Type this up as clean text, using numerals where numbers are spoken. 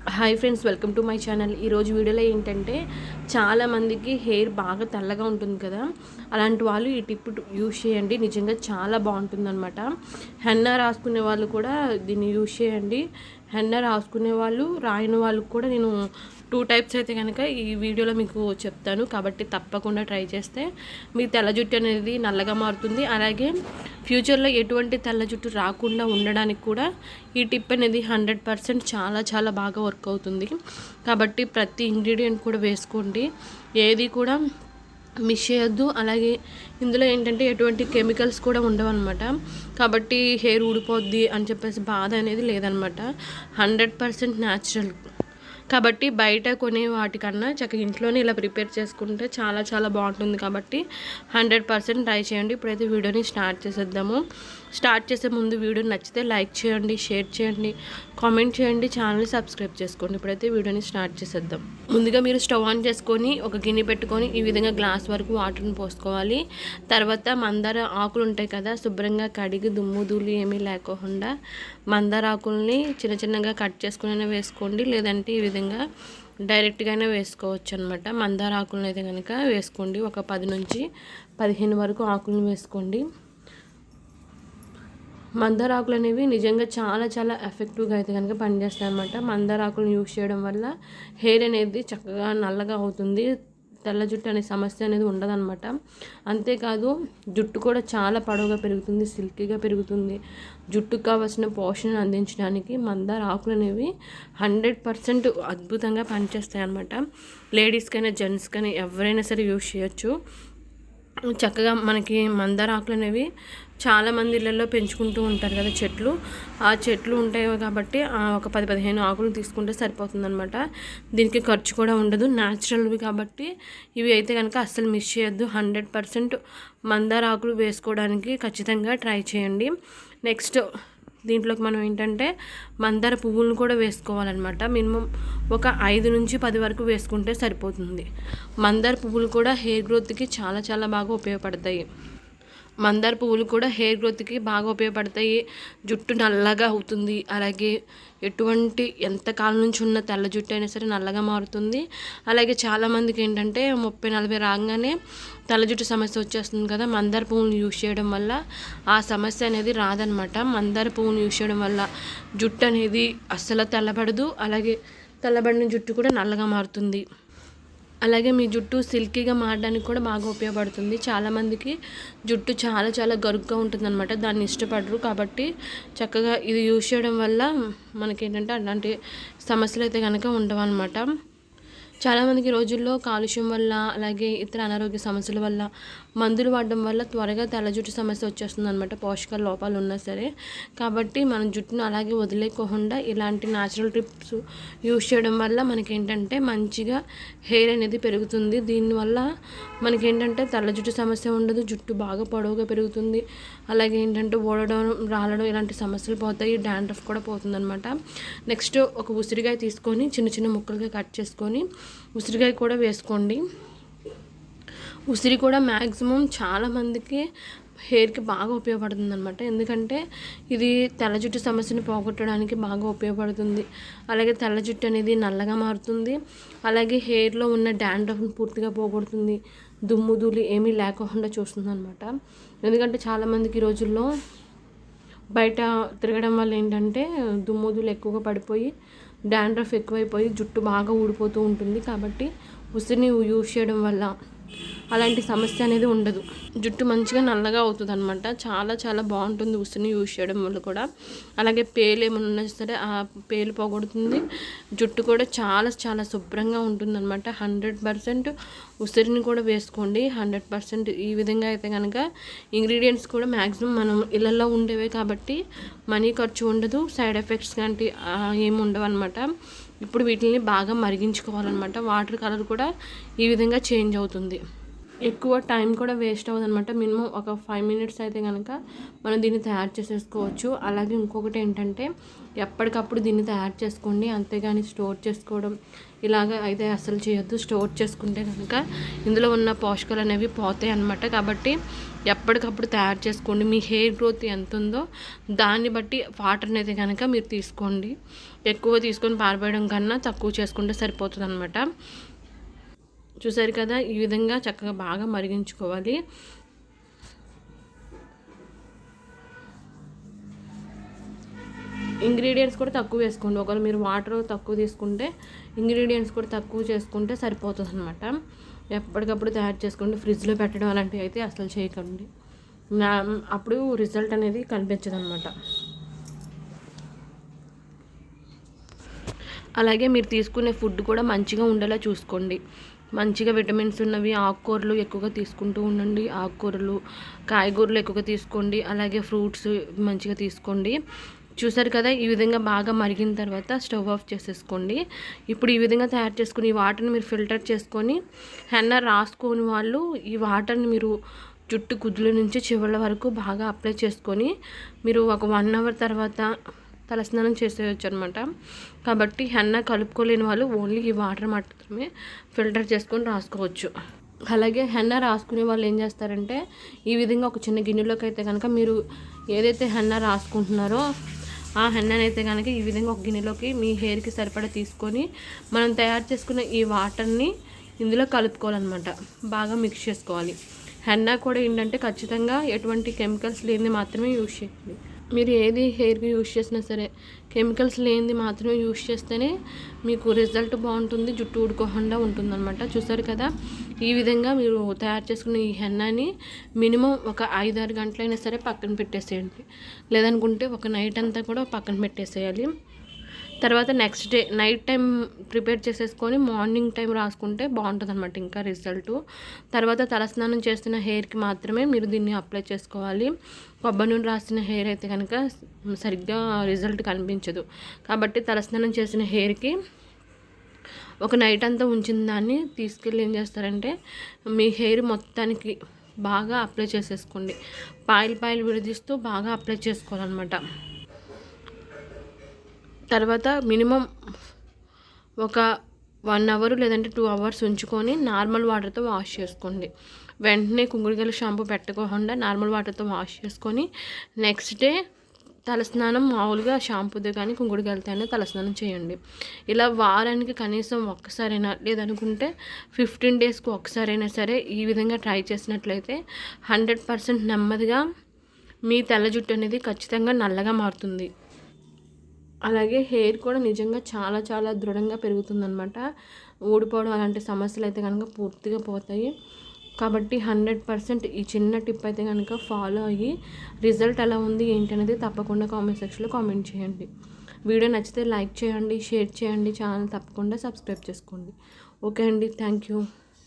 Hi friends, welcome to my channel. ఈరోజు వీడియోలో ఏంటంటే చాలామందికి హెయిర్ బాగా తెల్లగా ఉంటుంది కదా, అలాంటి వాళ్ళు ఈ టిప్ యూజ్ చేయండి. నిజంగా చాలా బాగుంటుందన్నమాట. హెన్నా రాసుకునే వాళ్ళు కూడా దీన్ని యూజ్ చేయండి. హెన్నా రాసుకునే వాళ్ళు, రాయని వాళ్ళకు కూడా నేను 2 టైప్స్ అయితే కనుక ఈ వీడియోలో మీకు చెప్తాను. కాబట్టి తప్పకుండా ట్రై చేస్తే మీ తెల్ల జుట్టు అనేది నల్లగా మారుతుంది. అలాగే ఫ్యూచర్లో ఎటువంటి తెల్ల జుట్టు రాకుండా ఉండడానికి కూడా ఈ టిప్ అనేది 100% చాలా చాలా బాగా వర్క్ అవుతుంది. కాబట్టి ప్రతి ఇంగ్రీడియంట్ కూడా వేసుకోండి, ఏది కూడా మిస్ చేయొద్దు. అలాగే ఇందులో ఏంటంటే ఎటువంటి కెమికల్స్ కూడా ఉండవు అనమాట. కాబట్టి హెయిర్ ఊడిపోద్ది అని చెప్పేసి బాధ అనేది లేదనమాట. 100% న్యాచురల్. కాబట్టి బయట కొనే వాటికన్నా చక్కగా ఇంట్లోనే ఇలా ప్రిపేర్ చేసుకుంటే చాలా చాలా బాగుంటుంది. కాబట్టి 100% ట్రై చేయండి. ఇప్పుడైతే వీడియోని స్టార్ట్ చేసేద్దాము. స్టార్ట్ చేసే ముందు వీడియో నచ్చితే లైక్ చేయండి, షేర్ చేయండి, కామెంట్ చేయండి, ఛానల్ని సబ్స్క్రైబ్ చేసుకోండి. ఇప్పుడైతే వీడియోని స్టార్ట్ చేసేద్దాం. ముందుగా మీరు స్టవ్ ఆన్ చేసుకొని ఒక గిన్నె పెట్టుకొని ఈ విధంగా గ్లాస్ వరకు వాటర్ని పోసుకోవాలి. తర్వాత మందార ఆకులు ఉంటాయి కదా, శుభ్రంగా కడిగి దుమ్ము ధూళి ఏమీ లేకుండా మందార ఆకుల్ని చిన్న చిన్నగా కట్ చేసుకుని వేసుకోండి. లేదంటే ఈ విధంగా డైరెక్ట్గానే వేసుకోవచ్చు అనమాట. మందార ఆకులను అయితే కనుక వేసుకోండి. ఒక 10 నుంచి 15 వరకు ఆకులను వేసుకోండి. మందార ఆకులు అనేవి నిజంగా చాలా చాలా ఎఫెక్టివ్గా అయితే కనుక పనిచేస్తాయి అనమాట. మందార ఆకులను యూజ్ చేయడం వల్ల హెయిర్ అనేది చక్కగా నల్లగా అవుతుంది. తెల్ల జుట్టు అనే సమస్య అనేది ఉండదన్నమాట. అంతేకాదు జుట్టు కూడా చాలా పొడవుగా పెరుగుతుంది, సిల్కీగా పెరుగుతుంది. జుట్టుకు కావాల్సిన పోషణ అందించడానికి మందార ఆకులు అనేవి 100% అద్భుతంగా పనిచేస్తాయి అన్నమాట. లేడీస్కైనా జెంట్స్కైనా ఎవరైనా సరే యూజ్ చేయొచ్చు. చక్కగా మనకి మందార ఆకులు అనేవి చాలామంది ఇళ్ళల్లో పెంచుకుంటూ ఉంటారు కదా చెట్లు. ఆ చెట్లు ఉంటాయి కాబట్టి ఒక 10-15 ఆకులు తీసుకుంటే సరిపోతుందన్నమాట. దీనికి ఖర్చు కూడా ఉండదు, న్యాచురల్వి కాబట్టి ఇవి అయితే కనుక అస్సలు మిస్ చేయొద్దు. 100% మందార ఆకులు వేసుకోవడానికి ఖచ్చితంగా ట్రై చేయండి. నెక్స్ట్ దీంట్లోకి మనం ఏంటంటే మందార పువ్వులను కూడా వేసుకోవాలన్నమాట. మినిమం ఒక 5 నుంచి 10 వరకు వేసుకుంటే సరిపోతుంది. మందార పువ్వులు కూడా హెయిర్ గ్రోత్కి చాలా చాలా బాగా ఉపయోగపడతాయి. మందార పువ్వులు కూడా హెయిర్ గ్రోత్కి బాగా ఉపయోగపడతాయి. జుట్టు నల్లగా అవుతుంది. అలాగే ఎంత కాలం నుంచి ఉన్న తెల్ల జుట్టు అయినా సరే నల్లగా మారుతుంది. అలాగే చాలామందికి ఏంటంటే 30-40 రాగానే తెల్ల జుట్టు సమస్య వచ్చేస్తుంది కదా, మందార పువ్వులను యూజ్ చేయడం వల్ల ఆ సమస్య అనేది రాదనమాట. మందార పువ్వును యూజ్ చేయడం వల్ల జుట్టు అనేది అస్సలు తెల్లబడదు. అలాగే తెల్లబడిన జుట్టు కూడా నల్లగా మారుతుంది. అలాగే మీ జుట్టు సిల్కీగా మారడానికి కూడా బాగా ఉపయోగపడుతుంది. చాలామందికి జుట్టు చాలా చాలా గరుగ్గా ఉంటుందన్నమాట, దాన్ని ఇష్టపడరు. కాబట్టి చక్కగా ఇది యూజ్ చేయడం వల్ల మనకేంటంటే అలాంటి సమస్యలు అయితే కనుక ఉండవు అన్నమాట. చాలామందికి రోజుల్లో కాలుష్యం వల్ల అలాగే ఇతర అనారోగ్య సమస్యల వల్ల మందులు వాడడం వల్ల త్వరగా తెల్ల జుట్టు సమస్య వచ్చేస్తుంది అనమాట, పోషకాల లోపాలు ఉన్నా సరే. కాబట్టి మన జుట్టును అలాగే వదిలేకోకుండా ఇలాంటి న్యాచురల్ టిప్స్ యూజ్ చేయడం వల్ల మనకేంటంటే మంచిగా హెయిర్ అనేది పెరుగుతుంది. దీనివల్ల మనకేంటంటే తెల్ల జుట్టు సమస్య ఉండదు, జుట్టు బాగా పొడవుగా పెరుగుతుంది. అలాగే ఏంటంటే ఊడడం, రాలడం ఇలాంటి సమస్యలు పోతాయి, డాండ్రఫ్ కూడా పోతుందన్నమాట. నెక్స్ట్ ఒక ఉసిరికాయ తీసుకొని చిన్న చిన్న ముక్కలుగా కట్ చేసుకొని ఉసిరికాయ కూడా వేసుకోండి. ఉసిరి కూడా మ్యాక్సిమం చాలామందికి హెయిర్కి బాగా ఉపయోగపడుతుంది అనమాట. ఎందుకంటే ఇది తెల్ల జుట్టు సమస్యను పోగొట్టడానికి బాగా ఉపయోగపడుతుంది. అలాగే తెల్ల జుట్టు అనేది నల్లగా మారుతుంది. అలాగే హెయిర్లో ఉన్న డాండ్రఫ్ని పూర్తిగా పోగొడుతుంది. దుమ్ము ధూళి ఏమీ లేకుండా చూస్తుంది అనమాట. ఎందుకంటే చాలామందికి ఈ రోజుల్లో బయట తిరగడం వల్ల ఏంటంటే దుమ్ము ధూళి ఎక్కువగా పడిపోయి డాండ్రఫ్ ఎక్కువైపోయి జుట్టు బాగా ఊడిపోతూ ఉంటుంది. కాబట్టి ఉసిరిని యూజ్ చేయడం వల్ల అలాంటి సమస్య అనేది ఉండదు. జుట్టు మంచిగా నల్లగా అవుతుంది అనమాట. చాలా చాలా బాగుంటుంది ఉసిరిని యూజ్ చేయడం వల్ల కూడా. అలాగే పేలు ఏమైనా ఉన్నా సరే ఆ పేలు పోగొడుతుంది. జుట్టు కూడా చాలా చాలా శుభ్రంగా ఉంటుందన్నమాట. 100% ఉసిరిని కూడా వేసుకోండి. 100% ఈ విధంగా అయితే కనుక ఇంగ్రీడియంట్స్ కూడా మ్యాక్సిమం మనం ఇళ్ళల్లో ఉండేవే కాబట్టి మనీ ఖర్చు ఉండదు, సైడ్ ఎఫెక్ట్స్ లాంటి ఏమి ఉండవు అనమాట. ఇప్పుడు వీటిని బాగా మరిగించుకోవాలన్నమాట. వాటర్ కలర్ కూడా ఈ విధంగా చేంజ్ అవుతుంది. ఎక్కువ టైం కూడా వేస్ట్ అవ్వదన్నమాట. మినిమం ఒక 5 మినిట్స్ అయితే కనుక మనం దీన్ని తయారు చేసేసుకోవచ్చు. అలాగే ఇంకొకటి ఏంటంటే ఎప్పటికప్పుడు దీన్ని తయారు చేసుకోండి, అంతేగాని స్టోర్ చేసుకోవడం ఇలాగ అయితే అస్సలు చేయొద్దు. స్టోర్ చేసుకుంటే కనుక ఇందులో ఉన్న పోషకాలు అనేవి పోతాయి అన్నమాట. కాబట్టి ఎప్పటికప్పుడు తయారు చేసుకోండి. మీ హెయిర్ గ్రోత్ ఎంత ఉందో దాన్ని బట్టి వాటర్ని అయితే కనుక మీరు తీసుకోండి. ఎక్కువ తీసుకొని పారిపోయడం కన్నా తక్కువ చేసుకుంటే సరిపోతుంది అన్నమాట. చూసారు కదా, ఈ విధంగా చక్కగా బాగా మరిగించుకోవాలి. ఇంగ్రీడియంట్స్ కూడా తక్కువ వేసుకోండి. ఒకవేళ మీరు వాటర్ తక్కువ తీసుకుంటే ఇంగ్రీడియంట్స్ కూడా తక్కువ చేసుకుంటే సరిపోతుంది అనమాట. ఎప్పటికప్పుడు తయారు చేసుకోండి. ఫ్రిడ్జ్లో పెట్టడం అలాంటివి అయితే అసలు చేయకండి. అప్పుడు రిజల్ట్ అనేది కనిపించదు అనమాట. అలాగే మీరు తీసుకునే ఫుడ్ కూడా మంచిగా ఉండేలా చూసుకోండి. మంచిగా విటమిన్స్ ఉన్నవి ఆకుకూరలు ఎక్కువగా తీసుకుంటూ ఉండండి. ఆకుకూరలు, కాయగూరలు ఎక్కువగా తీసుకోండి. అలాగే ఫ్రూట్స్ మంచిగా తీసుకోండి. చూసారు కదా, ఈ విధంగా బాగా మరిగిన తర్వాత స్టవ్ ఆఫ్ చేసేసుకోండి. ఇప్పుడు ఈ విధంగా తయారు చేసుకుని ఈ వాటర్ని మీరు ఫిల్టర్ చేసుకొని హెన్నా రాసుకొని వాళ్ళు ఈ వాటర్ని మీరు జుట్టు కుదుల నుంచి చివరి వరకు బాగా అప్లై చేసుకొని మీరు ఒక 1 అవర్ తర్వాత తలస్నానం చేసేయచ్చు అనమాట. కాబట్టి హెన్నా కలుపుకోలేని వాళ్ళు ఓన్లీ ఈ వాటర్ మాత్రమే ఫిల్టర్ చేసుకొని రాసుకోవచ్చు. అలాగే హెన్నా రాసుకునే వాళ్ళు ఏం చేస్తారంటే ఈ విధంగా ఒక చిన్న గిన్నెలోకి అయితే కనుక మీరు ఏదైతే హెన్నా రాసుకుంటున్నారో ఆ హెన్నాని అయితే కనుక ఈ విధంగా ఒక గిన్నెలోకి మీ హెయిర్కి సరిపడా తీసుకొని మనం తయారు చేసుకున్న ఈ వాటర్ని ఇందులో కలుపుకోవాలన్నమాట. బాగా మిక్స్ చేసుకోవాలి. హెన్నా కూడా ఏంటంటే ఖచ్చితంగా ఎటువంటి కెమికల్స్ లేనిది మాత్రమే యూజ్ చేయండి. మీరు ఏది హెయిర్కి యూజ్ చేసినా సరే కెమికల్స్ లేనిది మాత్రమే యూజ్ చేస్తేనే మీకు రిజల్ట్ బాగుంటుంది, జుట్టు ఊడుకోకుండా ఉంటుందన్నమాట. చూసారు కదా, ఈ విధంగా మీరు తయారు చేసుకున్న ఈ హెన్నాని మినిమం ఒక 5-6 గంటలైనా సరే పక్కన పెట్టేసేయండి. లేదనుకుంటే ఒక నైట్ అంతా కూడా పక్కన పెట్టేసేయాలి. తర్వాత next day night time prepare చేసేసుకొని మార్నింగ్ టైం రాసుకుంటే బాగుంటుంది అనమాట ఇంకా రిజల్ట్. తర్వాత తలస్నానం చేస్తున్న హెయిర్కి మాత్రమే మీరు దీన్ని అప్లై చేసుకోవాలి. కొబ్బరి నూనె రాసిన హెయిర్ అయితే కనుక సరిగ్గా రిజల్ట్ కనిపించదు. కాబట్టి తలస్నానం చేసిన హెయిర్కి ఒక నైట్ అంతా ఉంచిన దాన్ని తీసుకెళ్ళి ఏం చేస్తారంటే మీ హెయిర్ మొత్తానికి బాగా అప్లై చేసేసుకోండి. పాయలు విడదీస్తూ బాగా అప్లై చేసుకోవాలన్నమాట. తర్వాత మినిమం ఒక 1 అవర్ లేదంటే 2 అవర్స్ ఉంచుకొని నార్మల్ వాటర్తో వాష్ చేసుకోండి. వెంటనే కుంకుడుకాయల షాంపూ పెట్టకుండా నార్మల్ వాటర్తో వాష్ చేసుకొని నెక్స్ట్ డే తలస్నానం మామూలుగా షాంపూతో కానీ కుంకుడుకాయలతో అయినా తలస్నానం చేయండి. ఇలా వారానికి కనీసం ఒక్కసారైనా లేదనుకుంటే 15 డేస్కి ఒకసారైనా సరే ఈ విధంగా ట్రై చేసినట్లయితే 100% నెమ్మదిగా మీ తెల్ల జుట్టు అనేది ఖచ్చితంగా నల్లగా మారుతుంది. అలాగే హెయిర్ కూడా నిజంగా చాలా చాలా దృఢంగా పెరుగుతుందన్నమాట. ఊడిపోవడం అలాంటి సమస్యలు అయితే కనుక పూర్తిగా పోతాయి. కాబట్టి 100% ఈ చిన్న టిప్ అయితే కనుక ఫాలో అయ్యి రిజల్ట్ ఎలా ఉంది ఏంటి అనేది తప్పకుండా కామెంట్ సెక్షన్లో కామెంట్ చేయండి. వీడియో నచ్చితే లైక్ చేయండి, షేర్ చేయండి, ఛానల్ తప్పకుండా సబ్స్క్రైబ్ చేసుకోండి. ఓకే అండి, థ్యాంక్ యూ.